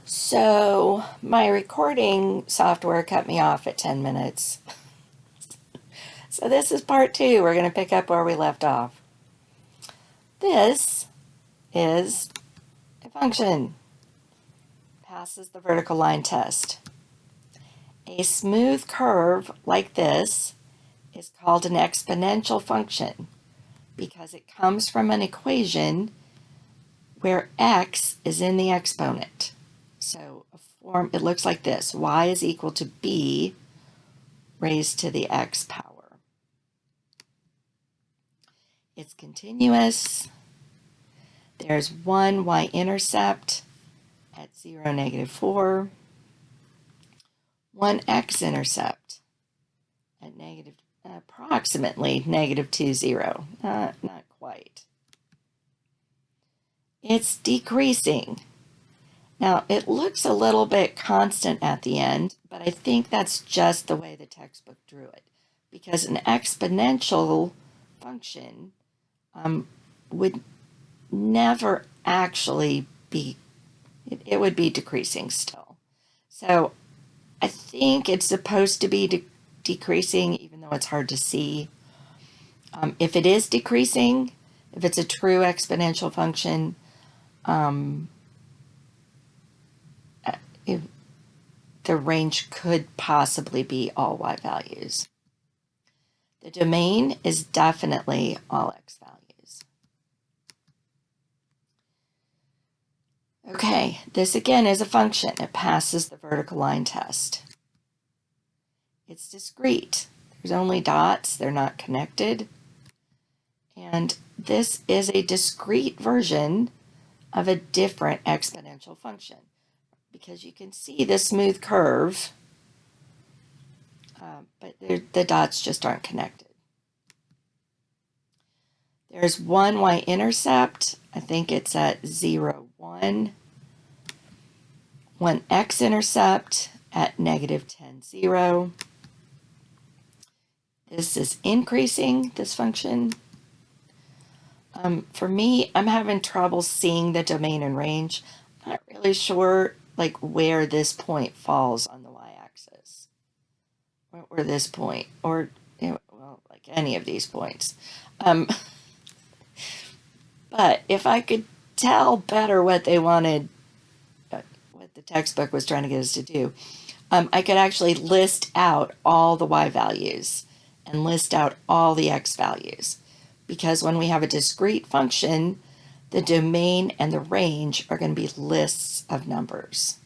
So my recording software cut me off at 10 minutes. So this is part two. We're going to pick up where we left off. This is a function. Passes the vertical line test. A smooth curve like this is called an exponential function because it comes from an equation where x is in the exponent. So it looks like this. Y is equal to b raised to the x power. It's continuous. There's one y-intercept at 0, -4. One x-intercept at approximately -2, 0. Not quite. It's decreasing. Now, it looks a little bit constant at the end, but I think that's just the way the textbook drew it, because an exponential function would never actually be, it would be decreasing still. So I think it's supposed to be decreasing, even though it's hard to see. If it is decreasing, if it's a true exponential function, the range could possibly be all y values. The domain is definitely all x values. Okay, this again is a function. It passes the vertical line test. It's discrete. There's only dots. They're not connected. And this is a discrete version of a different exponential function, because you can see the smooth curve, but the dots just aren't connected. There's one y-intercept. I think it's at 0, 1. One x-intercept at -10, 0. This is increasing, this function. For me, I'm having trouble seeing the domain and range. I'm not really sure where this point falls on the y-axis, or this point, or well, like any of these points. But if I could tell better what they wanted, what the textbook was trying to get us to do, I could actually list out all the y values and list out all the x values. Because when we have a discrete function, the domain and the range are going to be lists of numbers.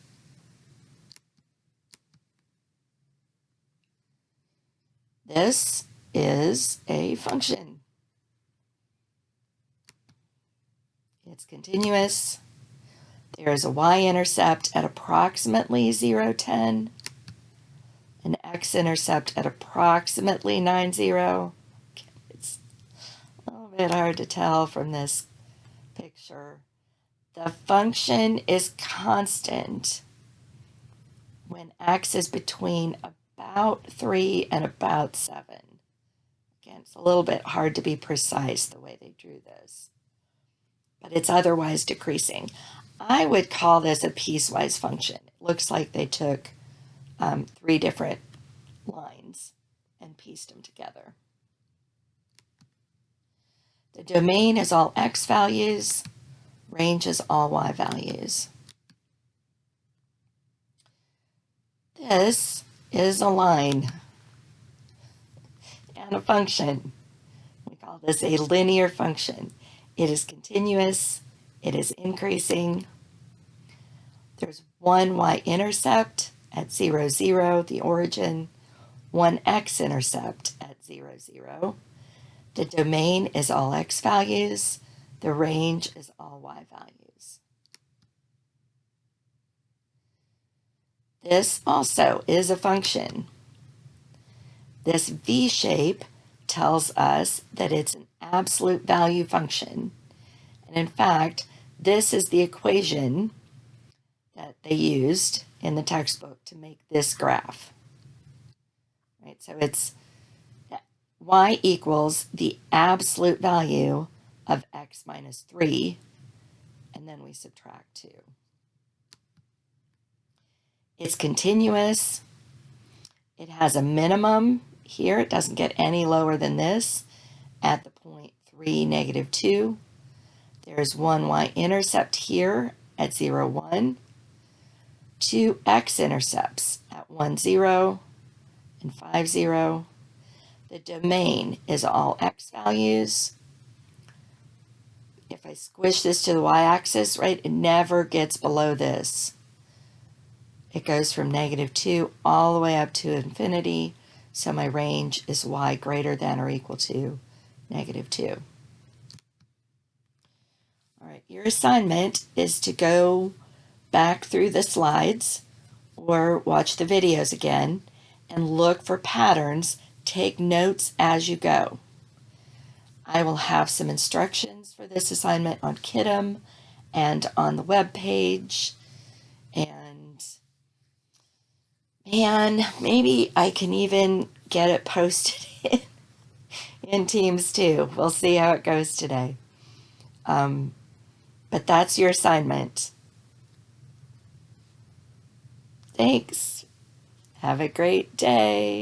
This is a function. It's continuous. There is a y-intercept at approximately 0, 10. An x-intercept at approximately 9, 0. It's a little bit hard to tell from this picture. The function is constant when x is between about 3 and about 7. Again, it's a little bit hard to be precise the way they drew this, but it's otherwise decreasing. I would call this a piecewise function. It looks like they took 3 different lines and pieced them together. The domain is all x values, range is all y values. This is a line and a function. We call this a linear function. It is continuous, it is increasing. There's one y-intercept at 0, 0, the origin, one x-intercept at 0, 0. The domain is all x values. The range is all y values. This also is a function. This V shape tells us that it's an absolute value function. And in fact, this is the equation that they used in the textbook to make this graph. Right, so it's y equals the absolute value of x minus 3, and then we subtract 2. It's continuous. It has a minimum here. It doesn't get any lower than this at the point 3, -2. There's one y-intercept here at 0, 1. Two x-intercepts at 1, 0 and 5, 0. The domain is all x values. If I squish this to the y-axis, right, it never gets below this. It goes from -2 all the way up to infinity. So my range is y greater than or equal to -2. All right, your assignment is to go back through the slides or watch the videos again and look for patterns. Take notes as you go. I will have some instructions for this assignment on Kidim and on the web page. And man, maybe I can even get it posted in Teams too. We'll see how it goes today. But that's your assignment. Thanks. Have a great day.